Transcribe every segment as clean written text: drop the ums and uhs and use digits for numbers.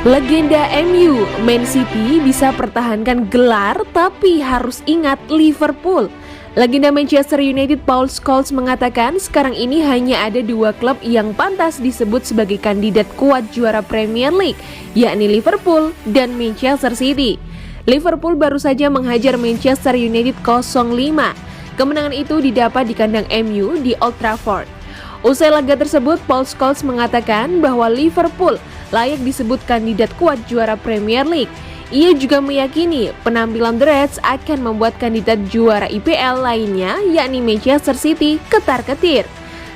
Legenda MU, Man City bisa pertahankan gelar tapi harus ingat Liverpool. Legenda Manchester United Paul Scholes mengatakan sekarang ini hanya ada dua klub yang pantas disebut sebagai kandidat kuat juara Premier League, yakni Liverpool dan Manchester City. Liverpool baru saja menghajar Manchester United 0-5. Kemenangan itu didapat di kandang MU di Old Trafford. Usai laga tersebut, Paul Scholes mengatakan bahwa Liverpool layak disebut kandidat kuat juara Premier League. Ia juga meyakini penampilan The Reds akan membuat kandidat juara IPL lainnya, yakni Manchester City, ketar-ketir.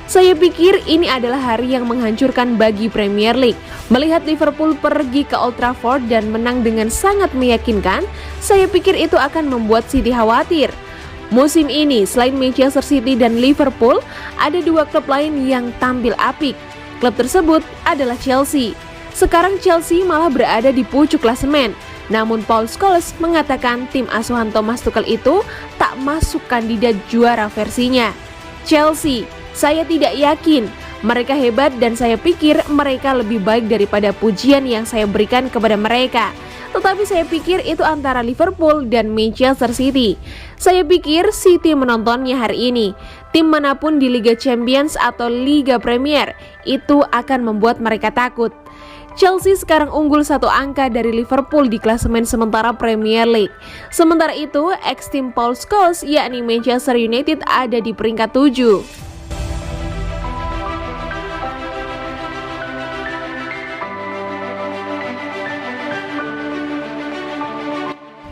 Saya pikir ini adalah hari yang menghancurkan bagi Premier League. Melihat Liverpool pergi ke Old Trafford dan menang dengan sangat meyakinkan, saya pikir itu akan membuat City khawatir. Musim ini, selain Manchester City dan Liverpool, ada dua klub lain yang tampil apik. Klub tersebut adalah Chelsea. Sekarang Chelsea malah berada di pucuk klasemen. Namun Paul Scholes mengatakan tim asuhan Thomas Tuchel itu tak masuk kandidat juara versinya. Chelsea, saya tidak yakin. Mereka hebat dan saya pikir mereka lebih baik daripada pujian yang saya berikan kepada mereka. Tetapi saya pikir itu antara Liverpool dan Manchester City. Saya pikir City menontonnya hari ini. Tim manapun di Liga Champions atau Liga Premier itu akan membuat mereka takut. Chelsea sekarang unggul 1 angka dari Liverpool di klasemen sementara Premier League. Sementara itu, ex-tim Paul Scholes yakni Manchester United ada di peringkat 7.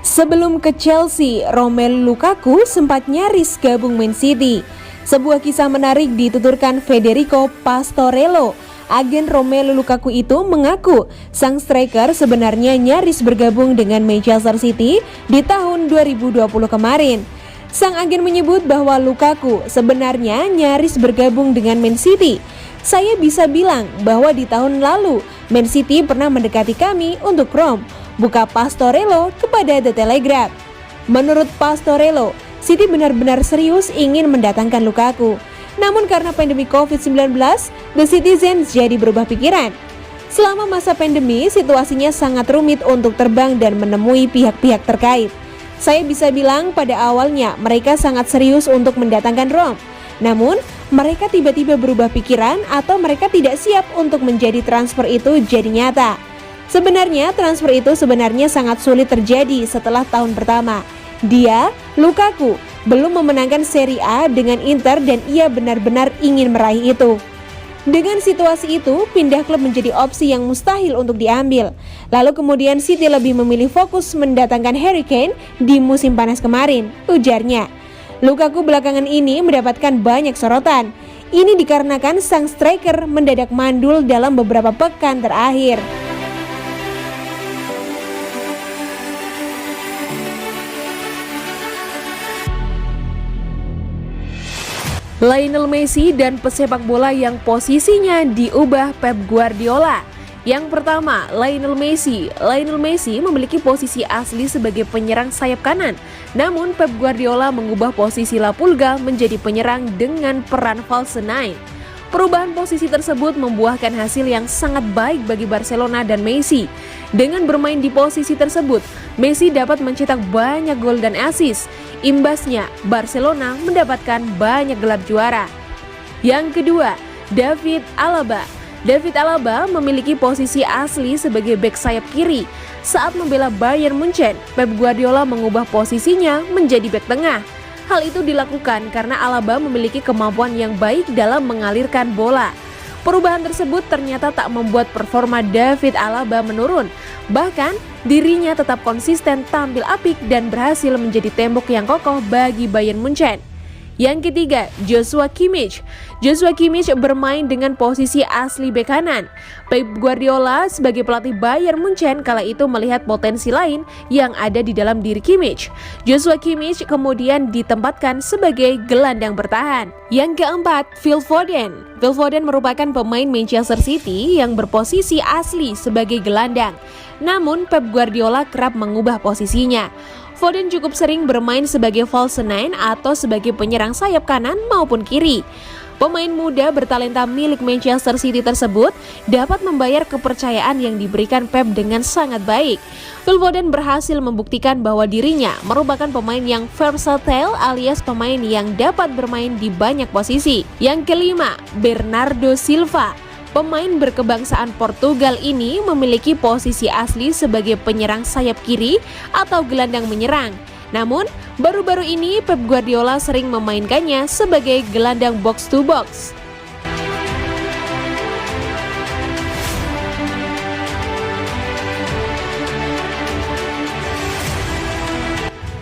Sebelum ke Chelsea, Romelu Lukaku sempat nyaris gabung Man City. Sebuah kisah menarik dituturkan Federico Pastorello. Agen Romelu Lukaku itu mengaku sang striker sebenarnya nyaris bergabung dengan Manchester City di tahun 2020 kemarin. Sang agen menyebut bahwa Lukaku sebenarnya nyaris bergabung dengan Man City. Saya bisa bilang bahwa di tahun lalu Man City pernah mendekati kami untuk Rom, buka Pastorello kepada The Telegraph. Menurut Pastorello, City benar-benar serius ingin mendatangkan Lukaku. Namun karena pandemi COVID-19, The Citizens jadi berubah pikiran. Selama masa pandemi, situasinya sangat rumit untuk terbang dan menemui pihak-pihak terkait. Saya bisa bilang pada awalnya mereka sangat serius untuk mendatangkan Rom. Namun, mereka tiba-tiba berubah pikiran atau mereka tidak siap untuk menjadi transfer itu jadi nyata. Sebenarnya transfer itu sebenarnya sangat sulit terjadi setelah tahun pertama. Dia, Lukaku, belum memenangkan Serie A dengan Inter dan ia benar-benar ingin meraih itu. Dengan situasi itu, pindah klub menjadi opsi yang mustahil untuk diambil. Lalu kemudian City lebih memilih fokus mendatangkan Harry Kane di musim panas kemarin, ujarnya. Lukaku belakangan ini mendapatkan banyak sorotan. Ini dikarenakan sang striker mendadak mandul dalam beberapa pekan terakhir. Lionel Messi dan pesepak bola yang posisinya diubah Pep Guardiola. Yang pertama, Lionel Messi. Lionel Messi memiliki posisi asli sebagai penyerang sayap kanan. Namun Pep Guardiola mengubah posisi La Pulga menjadi penyerang dengan peran false nine. Perubahan posisi tersebut membuahkan hasil yang sangat baik bagi Barcelona dan Messi. Dengan bermain di posisi tersebut, Messi dapat mencetak banyak gol dan assist. Imbasnya, Barcelona mendapatkan banyak gelar juara. Yang kedua, David Alaba. David Alaba memiliki posisi asli sebagai bek sayap kiri. Saat membela Bayern Munchen, Pep Guardiola mengubah posisinya menjadi bek tengah. Hal itu dilakukan karena Alaba memiliki kemampuan yang baik dalam mengalirkan bola. Perubahan tersebut ternyata tak membuat performa David Alaba menurun. Bahkan, dirinya tetap konsisten tampil apik dan berhasil menjadi tembok yang kokoh bagi Bayern Munchen. Yang ketiga, Joshua Kimmich. Joshua Kimmich bermain dengan posisi asli bek kanan. Pep Guardiola sebagai pelatih Bayern Munchen kala itu melihat potensi lain yang ada di dalam diri Kimmich. Joshua Kimmich kemudian ditempatkan sebagai gelandang bertahan. Yang keempat, Phil Foden. Phil Foden merupakan pemain Manchester City yang berposisi asli sebagai gelandang. Namun Pep Guardiola kerap mengubah posisinya. Foden cukup sering bermain sebagai false nine atau sebagai penyerang sayap kanan maupun kiri. Pemain muda bertalenta milik Manchester City tersebut dapat membayar kepercayaan yang diberikan Pep dengan sangat baik. Phil Foden berhasil membuktikan bahwa dirinya merupakan pemain yang versatile alias pemain yang dapat bermain di banyak posisi. Yang kelima, Bernardo Silva. Pemain berkebangsaan Portugal ini memiliki posisi asli sebagai penyerang sayap kiri atau gelandang menyerang. Namun, baru-baru ini Pep Guardiola sering memainkannya sebagai gelandang box to box.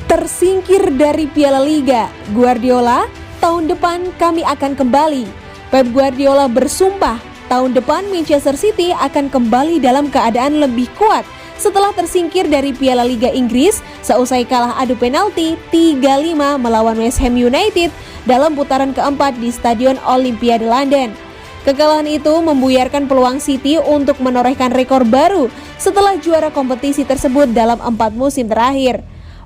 Tersingkir dari Piala Liga, Guardiola, tahun depan kami akan kembali. Pep Guardiola bersumpah, tahun depan Manchester City akan kembali dalam keadaan lebih kuat setelah tersingkir dari Piala Liga Inggris seusai kalah adu penalti 3-5 melawan West Ham United dalam putaran keempat di Stadion Olimpiade London. Kekalahan itu membuyarkan peluang City untuk menorehkan rekor baru setelah juara kompetisi tersebut dalam 4 musim terakhir.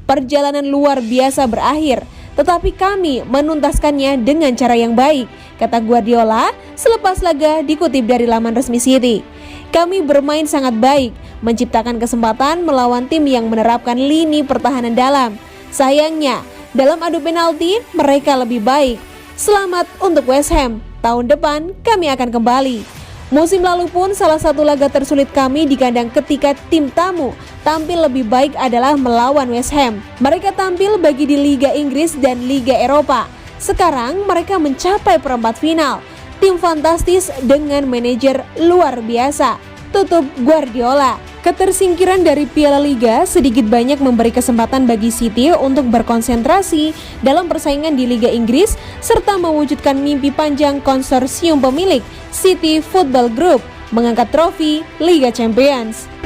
Perjalanan luar biasa berakhir, tetapi kami menuntaskannya dengan cara yang baik, kata Guardiola selepas laga dikutip dari laman resmi City. Kami bermain sangat baik, menciptakan kesempatan melawan tim yang menerapkan lini pertahanan dalam. Sayangnya, dalam adu penalti mereka lebih baik. Selamat untuk West Ham, tahun depan kami akan kembali. Musim lalu pun salah satu laga tersulit kami di kandang ketika tim tamu tampil lebih baik adalah melawan West Ham. Mereka tampil bagi di Liga Inggris dan Liga Eropa. Sekarang mereka mencapai perempat final. Tim fantastis dengan manajer luar biasa, tutup Guardiola. Ketersingkiran dari Piala Liga sedikit banyak memberi kesempatan bagi City untuk berkonsentrasi dalam persaingan di Liga Inggris serta mewujudkan mimpi panjang konsorsium pemilik City Football Group mengangkat trofi Liga Champions.